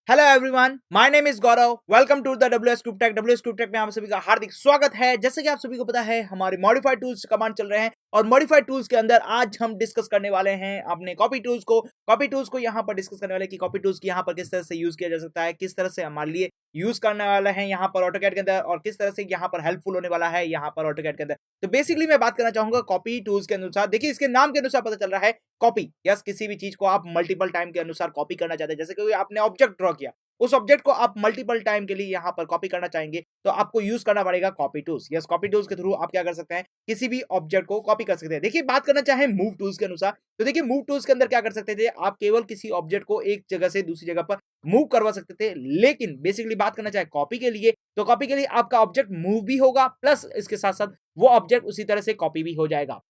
Hello everyone, my name is Gaurav. Welcome to the W S group tech. W S group tech में आप सभी का हार्दिक स्वागत है। जैसे कि आप सभी को पता है, हमारे मॉडिफाइड टूल्स कमांड चल रहे हैं और मॉडिफाइड टूल्स के अंदर आज हम डिस्कस करने वाले हैं अपने कॉपी टूल्स को यहाँ पर डिस्कस करने वाले कि कॉपी टूल्स की यहाँ पर किस तरह से यूज किया जा सकता है, किस तरह से हमारे लिए यूज करने वाला है यहाँ पर ऑटोकैड के अंदर और किस तरह से यहाँ पर हेल्पफुल होने वाला है यहाँ पर ऑटोकैड के अंदर। तो बेसिकली मैं बात करना चाहूंगा कॉपी टूल्स के अनुसार। देखिए, इसके नाम के अनुसार पता चल रहा है कॉपी। यस, किसी भी चीज को आप मल्टीपल टाइम के अनुसार कॉपी करना चाहते हैं। जैसे कि आपने ऑब्जेक्ट ड्रॉ किया, उस ऑब्जेक्ट को आप मल्टीपल टाइम के लिए यहाँ पर कॉपी करना चाहेंगे तो आपको यूज करना पड़ेगा copy tools. Yes, copy tools के थ्रू आप क्या कर सकते हैं, किसी भी ऑब्जेक्ट को कॉपी कर सकते हैं। देखिए, बात करना चाहें मूव टूल्स के अनुसार, तो देखिए मूव टूल्स के अंदर क्या कर सकते थे, आप केवल किसी ऑब्जेक्ट को एक जगह से दूसरी जगह पर मूव करवा सकते थे। लेकिन बेसिकली बात करना चाहे कॉपी के लिए, तो कॉपी के लिए आपका ऑब्जेक्ट मूव भी होगा प्लस इसके साथ साथ वो ऑब्जेक्ट उसी तरह से कॉपी भी हो जाएगा।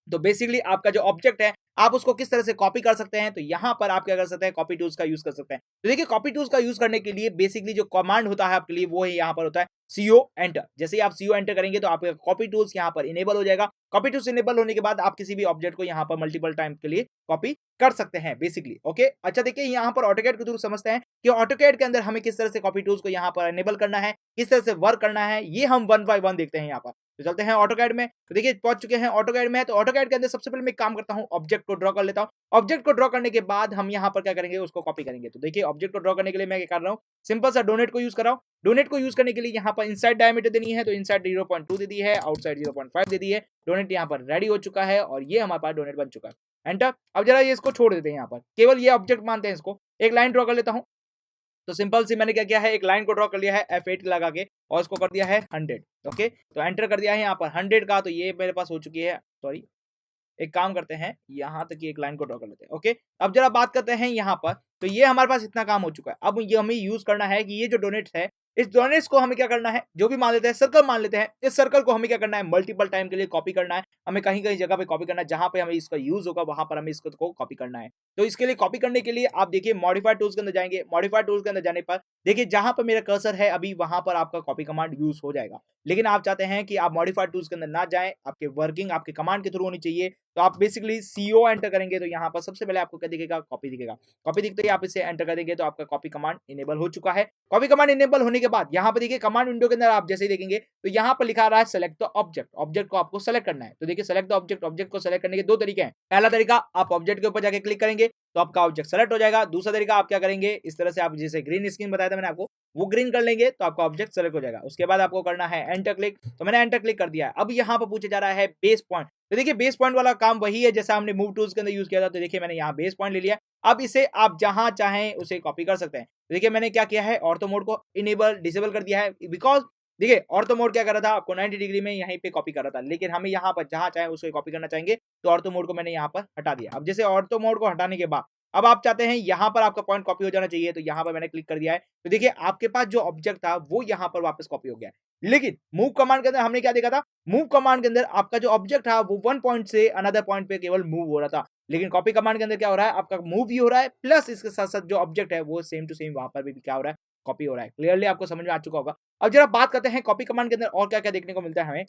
तो बेसिकली आपका जो ऑब्जेक्ट है, आप उसको किस तरह से कॉपी कर सकते हैं, तो यहां पर आप क्या कर सकते हैं, कॉपी टूल्स का यूज कर सकते हैं। तो देखिए, कॉपी टूल्स का यूज करने के लिए बेसिकली जो कमांड होता है आपके लिए वो है यहाँ पर होता है सीओ एंटर। जैसे ही आप सीओ एंटर करेंगे तो आपका कॉपी टूल्स यहाँ पर इनेबल हो जाएगा। कॉपी टूल्स इनेबल होने के बाद आप किसी भी ऑब्जेक्ट को यहाँ पर मल्टीपल टाइम के लिए कॉपी कर सकते हैं बेसिकली। ओके, अच्छा देखिए, यहाँ पर ऑटोकैड के थ्रू समझते हैं कि ऑटोकैड के अंदर हमें किस तरह से कॉपी टूल्स को यहाँ पर इनेबल करना है, किस तरह से वर्क करना है, ये हम वन बाय वन देखते हैं यहाँ पर। तो चलते हैं ऑटोकैड में। तो देखिए, पहुंच चुके हैं ऑटोकैड में। तो ऑटोकैड के अंदर सबसे पहले मैं काम करता हूं, ऑब्जेक्ट को ड्रॉ कर लेता हूं। ऑब्जेक्ट को ड्रॉ करने के बाद हम यहां पर क्या करेंगे, उसको कॉपी करेंगे। तो देखिए, ऑब्जेक्ट को ड्रॉ करने के लिए मैं क्या कर रहा हूं, सिंपल सा डोनेट को यूज कर रहा हूं। डोनेट को यूज करने के लिए यहां पर इनसाइड डायमीटर देनी है, तो इनसाइड 0.2 दे दी है, आउटसाइड 0.5 दे दी है। डोनेट यहां पर रेडी हो चुका है और ये हमारे पास डोनेट बन चुका है। एंटर। अब जरा ये इसको छोड़ देते हैं, यहां पर केवल ये ऑब्जेक्ट मानते हैं इसको। एक लाइन ड्रॉ कर लेता हूं। तो सिंपल सी मैंने क्या किया है, एक लाइन को ड्रॉ कर लिया है F8 लगा के और उसको कर दिया है 100। ओके, तो एंटर कर दिया है यहाँ पर 100 का। तो ये मेरे पास हो चुकी है, सॉरी, एक काम करते हैं, यहाँ तक की एक लाइन को ड्रॉ कर लेते हैं। ओके, अब जरा बात करते हैं यहाँ पर। तो ये हमारे पास इतना काम हो चुका है। अब ये हमें यूज करना है कि ये जो डोनेट्स है, इस डोनेट्स को हमें क्या करना है, जो भी मान लेते हैं सर्कल मान लेते हैं, इस सर्कल को हमें क्या करना है, मल्टीपल टाइम के लिए कॉपी करना है। हमें कहीं कहीं जगह पे कॉपी करना है, जहां पे हमें इसका यूज होगा वहां पर हमें इसको कॉपी करना है। तो इसके लिए कॉपी करने के लिए आप देखिए मॉडिफाइड टूल्स के अंदर जाएंगे। मॉडिफाइड टूल्स के अंदर जाने पर देखिए, जहां पर मेरा कर्सर है अभी वहां पर आपका कॉपी कमांड यूज हो जाएगा। लेकिन आप चाहते हैं कि आप मॉडिफाइड टूल्स के अंदर ना जाएं, आपके वर्किंग आपके कमांड के थ्रू होनी चाहिए, तो आप बेसिकली सीओ एंटर करेंगे। तो यहाँ पर सबसे पहले आपको क्या दिखेगा, कॉपी दिखेगा। कॉपी दिखते ही आप इसे एंटर कर देंगे तो आपका कॉपी कमांड इनेबल हो चुका है। कॉपी कमांड इनेबल होने के बाद यहाँ पर देखिए कमांड विंडो के अंदर आप जैसे ही देखेंगे तो यहाँ पर लिखा रहा है सेलेक्ट द ऑब्जेक्ट। ऑब्जेक्ट को आपको सेलेक्ट करना है। तो देखिए, सेलेक्ट द ऑब्जेक्ट, ऑब्जेक्ट को सेलेक्ट करने के दो तरीके हैं। पहला तरीका, आप ऑब्जेक्ट के ऊपर जाके क्लिक करेंगे तो आपका ऑब्जेक्ट सेलेक्ट हो जाएगा। दूसरा तरीका, आप क्या करेंगे, इस तरह से आप जैसे ग्रीन स्क्रीन बताया था मैंने आपको, वो ग्रीन कर लेंगे तो आपका ऑब्जेक्ट सेलेक्ट हो जाएगा। उसके बाद आपको करना है एंटर क्लिक। तो मैंने एंटर क्लिक कर दिया है। अब यहाँ पर पूछे जा रहा है बेस पॉइंट। तो देखिए, बेस पॉइंट वाला काम वही है जैसा हमने मूव टूल्स के अंदर यूज किया था। तो देखिए, मैंने यहाँ बेस पॉइंट ले लिया। अब इसे आप जहां चाहें उसे कॉपी कर सकते हैं। तो देखिए, मैंने क्या किया है, ऑर्थो मोड को इनेबल डिसेबल कर दिया है। बिकॉज देखिए, ऑर्थो मोड क्या कर रहा था, आपको 90 डिग्री में यहीं पे कॉपी कर रहा था। लेकिन हमें यहाँ पर जहां चाहे उसे कॉपी करना चाहेंगे तो ऑर्थो मोड को मैंने यहाँ पर हटा दिया। अब जैसे ऑर्थो मोड को हटाने के बाद अब आप चाहते हैं यहाँ पर आपका पॉइंट कॉपी हो जाना चाहिए, तो यहाँ पर मैंने क्लिक कर दिया है। तो देखिए, आपके पास जो ऑब्जेक्ट था वो यहाँ पर वापस कॉपी हो गया है। लेकिन मूव कमांड के अंदर हमने क्या देखा था, मूव कमांड के अंदर आपका जो ऑब्जेक्ट था वो वन पॉइंट से अनदर पॉइंट पे केवल मूव हो रहा था। लेकिन कॉपी कमांड के अंदर क्या हो रहा है, आपका मूव भी हो रहा है प्लस इसके साथ साथ जो ऑब्जेक्ट है वो सेम टू सेम वहां पर भी क्या हो रहा है, कॉपी हो रहा है। क्लियरली आपको समझ में आ चुका होगा। अब जरा बात करते हैं कॉपी कमांड के अंदर और क्या क्या देखने को मिलता है हमें।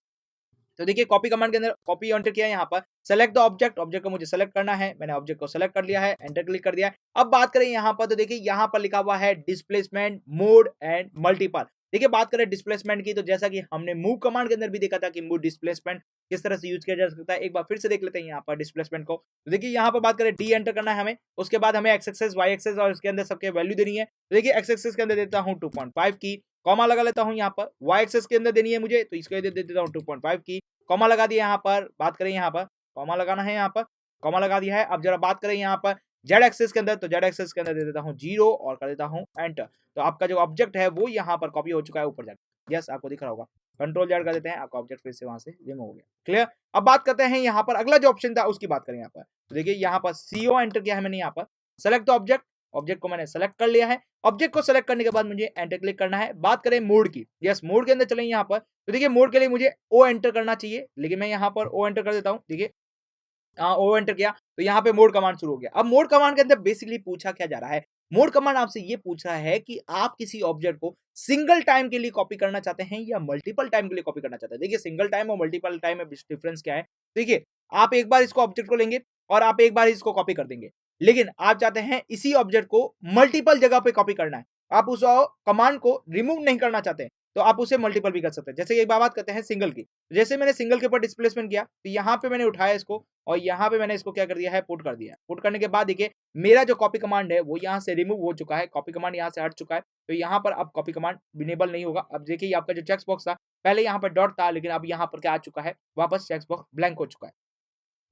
तो देखिए, कॉपी कमांड के अंदर कॉपी एंटर किया है। यहाँ पर सेलेक्ट द ऑब्जेक्ट, ऑब्जेक्ट को मुझे सेलेक्ट करना है, मैंने ऑब्जेक्ट को सेलेक्ट कर लिया है, एंटर क्लिक कर दिया है। अब बात करें यहाँ पर, तो देखिए यहाँ पर लिखा हुआ है डिस्प्लेसमेंट मोड एंड मल्टीपल। देखिए, बात करें डिस्प्लेसमेंट की, तो जैसा कि हमने मूव कमांड के अंदर भी देखा था कि मूव डिस्प्लेसमेंट किस तरह से यूज किया जा सकता है, एक बार फिर से देख लेते हैं यहाँ पर डिस्प्लेसमेंट को। तो देखिए, यहाँ पर बात करें डी एंटर करना है हमें, उसके बाद हमें एक्स एक्सेस वाई एक्सेस और इसके अंदर सबके वैल्यू देनी है। तो देखिए, एक्स एक्सेस के अंदर देता हूँ 2.5 की, कॉमा लगा लेता हूँ यहाँ पर। वाई एक्सेस के अंदर देनी है मुझे, तो इसके दे देता हूँ 2.5 की, कॉमा लगा दिया यहाँ पर। बात करें यहाँ पर, कॉमा लगाना है यहाँ पर, कॉमा लगा दिया है। अब जरा बात करें यहाँ पर जेड एक्सेस के अंदर, तो जेड एक्सेस के अंदर दे देता हूँ 0 और कर देता हूँ एंटर। तो आपका जो ऑब्जेक्ट है वो यहाँ पर कॉपी हो चुका है ऊपर जाकर। यस, आपको दिख रहा होगा। कंट्रोल जेड कर देते हैं, आपका ऑब्जेक्ट फिर से वहां से रिमूव हो गया। क्लियर। अब बात करते हैं यहाँ पर अगला जो ऑप्शन था उसकी बात करें यहाँ पर। तो देखिए, यहाँ पर सीओ एंटर किया है मैंने, यहाँ पर सेलेक्ट द ऑब्जेक्ट, ऑब्जेक्ट को मैंने सेलेक्ट कर लिया है। ऑब्जेक्ट को सेलेक्ट करने के बाद मुझे एंटर क्लिक करना है। बात करें मोड की, यस मोड के अंदर चलें यहाँ पर। तो देखिए, मोड के लिए मुझे ओ एंटर करना चाहिए, लेकिन मैं यहाँ पर ओ एंटर कर देता हूँ। देखिए, ओ एंटर किया तो यहाँ पे मोड कमांड शुरू हो गया। अब मोड कमांड के अंदर बेसिकली पूछा क्या जा रहा है, मोड कमांड आपसे ये पूछ रहा है कि आप किसी ऑब्जेक्ट को सिंगल टाइम के लिए कॉपी करना चाहते हैं या मल्टीपल टाइम के लिए कॉपी करना चाहते हैं। देखिए, सिंगल टाइम और मल्टीपल टाइम में डिफरेंस क्या है। देखिए, आप एक बार इसको ऑब्जेक्ट को लेंगे और आप एक बार इसको कॉपी कर देंगे। लेकिन आप चाहते हैं इसी ऑब्जेक्ट को मल्टीपल जगह पे कॉपी करना है, आप उस कमांड को रिमूव नहीं करना चाहते हैं, तो आप उसे मल्टीपल भी कर सकते हैं। जैसे एक बात करते हैं सिंगल की, जैसे मैंने सिंगल के ऊपर डिस्प्लेसमेंट किया, तो यहाँ पे मैंने उठाया इसको और यहाँ पे मैंने इसको क्या कर दिया है, पुट कर दिया है। पुट करने के बाद देखिए मेरा जो कॉपी कमांड है वो यहाँ से रिमूव हो चुका है, कॉपी कमांड यहाँ से हट चुका है, तो यहाँ पर अब कॉपी कमांड इनेबल नहीं होगा। अब देखिए आपका जो चेक बॉक्स था, पहले यहाँ पर डॉट था, लेकिन अब यहाँ पर क्या आ चुका है, वापस चेक बॉक्स ब्लैंक हो चुका है।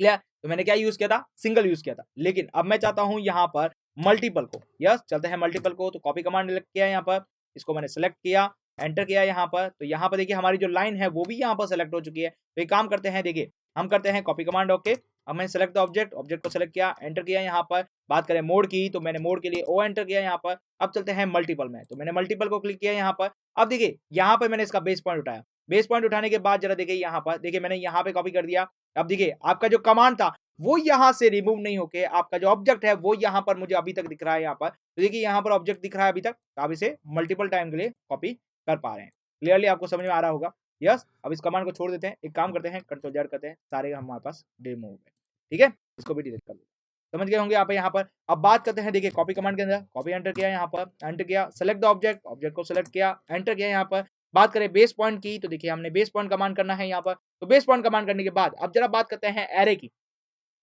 क्लियर? तो मैंने क्या यूज किया था, सिंगल यूज किया था, लेकिन अब मैं चाहता हूं यहाँ पर मल्टीपल को। यस, चलते हैं मल्टीपल को, तो कॉपी कमांड किया यहाँ पर, इसको मैंने सेलेक्ट किया, एंटर किया यहाँ पर, तो यहाँ पर देखिए हमारी जो लाइन है वो भी यहाँ पर सेलेक्ट हो चुकी है। तो एक काम करते हैं, देखिए हम करते हैं कॉपी कमांड ओके। अब मैंने सेलेक्ट द ऑब्जेक्ट, ऑब्जेक्ट को सेलेक्ट किया, एंटर किया यहाँ पर। बात करें मोड की, तो मैंने मोड के लिए ओ एंटर किया यहाँ पर। अब चलते हैं मल्टीपल में, तो मैंने मल्टीपल को क्लिक किया यहाँ पर। अब देखिए यहाँ पर मैंने इसका बेस पॉइंट उठाया, बेस पॉइंट उठाने के बाद जरा देखिए यहाँ पर, देखिए मैंने यहाँ पे कॉपी कर दिया। अब देखिए आपका जो कमांड था वो यहाँ से रिमूव नहीं होके आपका जो ऑब्जेक्ट है वो यहाँ पर मुझे अभी तक दिख रहा है यहाँ पर। तो देखिए यहाँ पर ऑब्जेक्ट दिख रहा है अभी तक, तो आप इसे मल्टीपल टाइम के लिए कॉपी कर पा रहे हैं। क्लियरली आपको समझ में आ रहा होगा। यस, अब इस कमांड को छोड़ देते हैं, एक काम करते हैं कंट्रोल जेड करते हैं, सारे हमारे पास रिमूव है। ठीक है, इसको भी डिलीट कर दो। समझ गए होंगे आप यहाँ पर। अब बात करते हैं, देखिए कॉपी कमांड के अंदर कॉपी एंटर किया यहाँ पर, एंटर किया, सेलेक्ट द ऑब्जेक्ट, ऑब्जेक्ट को सेलेक्ट किया, एंटर किया यहाँ पर। बात करें बेस पॉइंट की, तो देखिए हमने बेस पॉइंट कमांड करना है यहाँ पर। तो बेस पॉइंट कमांड करने के बाद अब जरा बात करते हैं एरे की।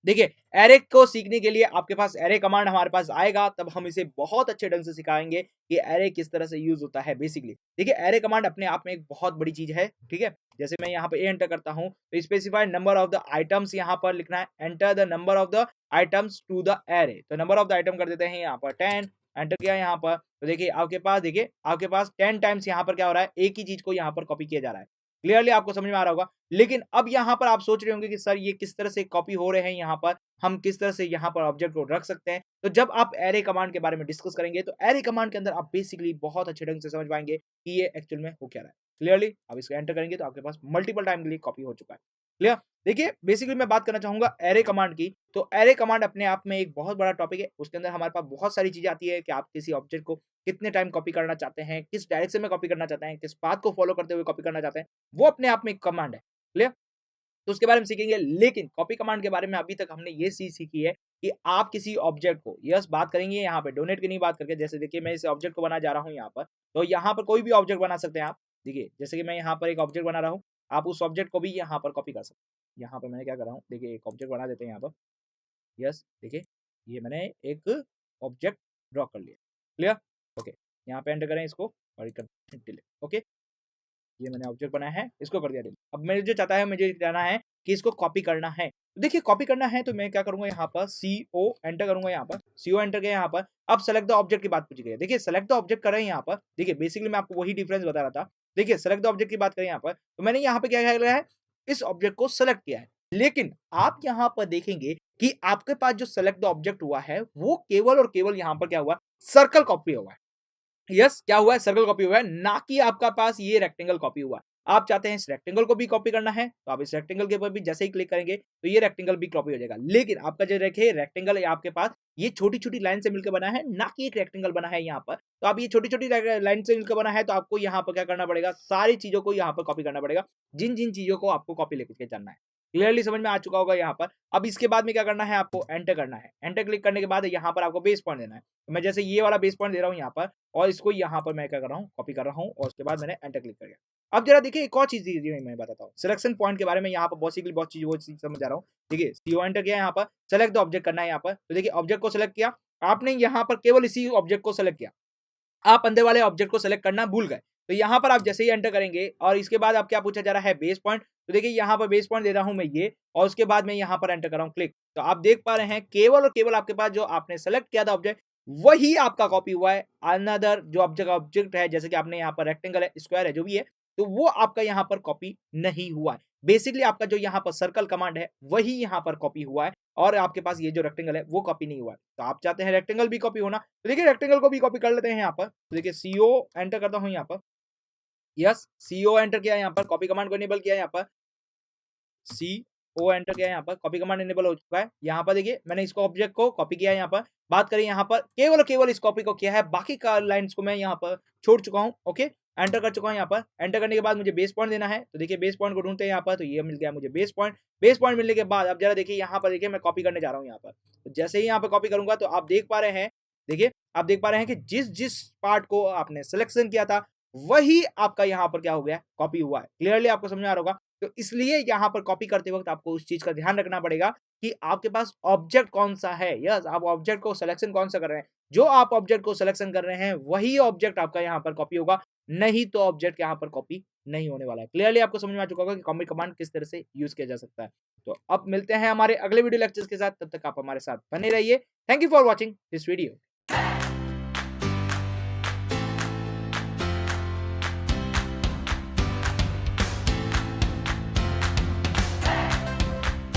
देखिए एरे को सीखने के लिए आपके पास एरे कमांड हमारे पास आएगा, तब हम इसे बहुत अच्छे ढंग से सिखाएंगे कि एरे किस तरह से यूज होता है। बेसिकली देखिए एरे कमांड अपने आप में एक बहुत बड़ी चीज है। ठीक है, जैसे मैं यहाँ पे ए एंटर करता हूँ, तो specify number of the items यहाँ पर लिखना है, enter the number of the items to the array. तो नंबर ऑफ द आइटम कर देते हैं यहाँ पर 10, एंटर किया यहाँ पर। तो देखिए आपके पास 10 टाइम्स यहाँ पर क्या हो रहा है, एक ही चीज को यहाँ पर कॉपी किया जा रहा है। क्लियरली आपको समझ में आ रहा होगा। लेकिन अब यहाँ पर आप सोच रहे होंगे कि सर ये किस तरह से कॉपी हो रहे हैं, यहाँ पर हम किस तरह से यहाँ पर ऑब्जेक्ट को रख सकते हैं। तो जब आप एरे कमांड के बारे में डिस्कस करेंगे, तो एरे कमांड के अंदर आप बेसिकली बहुत अच्छे ढंग से समझ पाएंगे कि ये एक्चुअल में हो क्या रहा है। क्लियरली अब इसको एंटर करेंगे तो आपके पास मल्टीपल टाइम के लिए कॉपी हो चुका है। क्लियर? देखिए बेसिकली मैं बात करना चाहूंगा एरे कमांड की। तो एरे कमांड अपने आप में एक बहुत बड़ा टॉपिक है, उसके अंदर हमारे पास बहुत सारी चीजें आती है कि आप किसी ऑब्जेक्ट को कितने टाइम कॉपी करना चाहते हैं, किस डायरेक्शन में कॉपी करना चाहते हैं, किस पाथ को फॉलो करते हुए कॉपी करना चाहते हैं, वो अपने आप में एक कमांड है। क्लियर? तो उसके बारे में सीखेंगे, लेकिन कॉपी कमांड के बारे में अभी तक हमने ये चीज सीखी है कि आप किसी ऑब्जेक्ट को, यस बात करेंगे यहाँ पे डोनेट की नहीं बात करके। जैसे देखिए मैं इस ऑब्जेक्ट को बना जा रहा हूँ यहाँ पर, तो यहाँ पर कोई भी ऑब्जेक्ट बना सकते हैं आप। देखिए जैसे कि मैं यहाँ पर एक ऑब्जेक्ट बना रहा हूँ, आप उस ऑब्जेक्ट को भी यहाँ पर कॉपी कर सकते हैं। यहाँ पर मैंने क्या कर रहा हूँ, देखिए एक ऑब्जेक्ट बना देते हैं यहाँ पर। यस देखिए ये मैंने एक ऑब्जेक्ट ड्रॉ कर लिया। क्लियर? ओके, यहाँ पे एंटर करें इसको और डिलीट। ओके, ये मैंने ऑब्जेक्ट बनाया है, इसको कर दिया डिलीट। अब मुझे जो चाहता है, मुझे कहना है कि इसको कॉपी करना है। तो देखिए कॉपी करना है तो मैं क्या करूंगा, यहाँ पर CO एंटर करूंगा, यहाँ पर CO एंटर किया यहाँ पर। अब सेलेक्ट द ऑब्जेक्ट की बात पूछी गई है। देखिए सेलेक्ट द ऑब्जेक्ट कर रहे हैं यहाँ पर। देखिए बेसिकली मैं आपको वही डिफरेंस बता रहा था। देखिए सेलेक्ट द ऑब्जेक्ट की बात करें यहाँ पर, तो मैंने यहाँ पे क्या किया है, इस ऑब्जेक्ट को सेलेक्ट किया है। लेकिन आप यहाँ पर देखेंगे कि आपके पास जो सेलेक्ट द ऑब्जेक्ट हुआ है वो केवल और केवल यहाँ पर क्या हुआ, सर्कल कॉपी हुआ है। यस क्या हुआ है, सर्कल कॉपी हुआ है, ना कि आपका पास ये रेक्टेंगल कॉपी हुआ है। आप चाहते हैं इस रेक्टेंगल को भी कॉपी करना है, तो आप इस रेक्टेंगल के ऊपर भी जैसे ही क्लिक करेंगे तो ये रेक्टेंगल भी कॉपी हो जाएगा। लेकिन आपका जो देखिए रेक्टेंगल आपके पास ये छोटी छोटी लाइन से मिलकर बना है, ना कि एक रेक्टेंगल बना है यहाँ पर। तो आप ये छोटी छोटी लाइन से मिलकर बना है, तो आपको यहाँ पर क्या करना पड़ेगा, सारी चीजों को यहाँ पर कॉपी करना पड़ेगा, जिन जिन चीजों को आपको कॉपी लेके जाना है। क्लियरली समझ में आ चुका होगा यहाँ पर। अब इसके बाद में क्या करना है, आपको एंटर करना है। एंटर क्लिक करने के बाद यहाँ पर आपको बेस पॉइंट देना है। तो मैं जैसे ये वाला बेस पॉइंट दे रहा हूँ यहाँ पर, और इसको यहाँ पर मैं क्या कर रहा हूँ, कॉपी कर रहा हूँ, और उसके बाद मैंने एंटर क्लिक कर दिया। अब जरा देखिए एक और चीज मैं बताता हूँ सिलेक्शन पॉइंट के बारे में। यहाँ पर बहुत चीज वो चीज समझ आ रहा हूँ। देखिए CO एंटर किया यहाँ पर, सेलेक्ट द ऑब्जेक्ट करना है यहाँ पर। तो देखिए ऑब्जेक्ट को सेलेक्ट किया आपने, यहाँ पर केवल इसी ऑब्जेक्ट को सेलेक्ट किया, आप अंदर वाले ऑब्जेक्ट को सेलेक्ट करना भूल गए। तो यहाँ पर आप जैसे ही एंटर करेंगे और इसके बाद आप क्या पूछा जा रहा है, बेस पॉइंट। तो देखिए यहाँ पर बेस पॉइंट दे रहा हूं मैं ये, और उसके बाद मैं यहाँ पर एंटर कर रहा हूँ क्लिक। तो आप देख पा रहे हैं केवल और केवल आपके पास जो आपने सेलेक्ट किया था ऑब्जेक्ट वही आपका कॉपी हुआ है। अनदर जो ऑब्जेक्ट है, जैसे कि आपने यहाँ पर रेक्टेंगल है, स्क्वायर है, जो भी है, तो वो आपका यहाँ पर कॉपी नहीं हुआ है। बेसिकली आपका जो यहाँ पर सर्कल कमांड है वही यहाँ पर कॉपी हुआ है, और आपके पास ये जो रेक्टेंगल है वो कॉपी नहीं हुआ है। तो आप चाहते हैं रेक्टेंगल भी कॉपी होना, तो देखिए रेक्टेंगल को भी कॉपी कर लेते हैं यहाँ पर। तो देखिए CO एंटर करता हूँ यहाँ पर। यस CO एंटर किया यहाँ पर, कॉपी कमांड को इनेबल किया यहाँ पर। CO एंटर किया यहाँ पर, कॉपी कमांड इनेबल हो चुका है। यहाँ पर देखिए मैंने इसको ऑब्जेक्ट को कॉपी किया यहाँ पर। बात करें यहाँ पर केवल और केवल इस कॉपी को किया है, बाकी का लाइंस को मैं यहाँ पर छोड़ चुका हूँ। ओके, एंटर कर चुका हूँ यहाँ पर। एंटर करने के बाद मुझे बेस पॉइंट देना है, तो देखिए बेस पॉइंट को ढूंढते हैं यहाँ पर, तो ये मिल गया मुझे बेस पॉइंट। बेस पॉइंट मिलने के बाद अब जरा देखिए यहाँ पर, देखिए मैं कॉपी करने जा रहा हूँ यहाँ पर। तो जैसे ही यहाँ पर कॉपी करूंगा तो आप देख पा रहे हैं, देखिए आप देख पा रहे हैं कि जिस जिस पार्ट को आपने सिलेक्शन किया था वही आपका यहाँ पर क्या हो गया, कॉपी हुआ है। क्लियरली आपको समझ में आ रहा होगा। तो इसलिए यहाँ पर कॉपी करते वक्त आपको उस चीज का ध्यान रखना पड़ेगा कि आपके पास ऑब्जेक्ट कौन सा है। यस, आप ऑब्जेक्ट को सिलेक्शन कौन सा कर रहे हैं। जो आप ऑब्जेक्ट को सिलेक्शन कर रहे हैं वही ऑब्जेक्ट आपका यहाँ पर कॉपी होगा, नहीं तो ऑब्जेक्ट यहाँ पर कॉपी नहीं होने वाला है। क्लियरली आपको समझ में आ चुका होगा कि कॉपी कमांड किस तरह से यूज किया जा सकता है। तो अब मिलते हैं हमारे अगले वीडियो लेक्चर्स के साथ, तब तक आप हमारे साथ बने रहिए। Thank you for watching this video.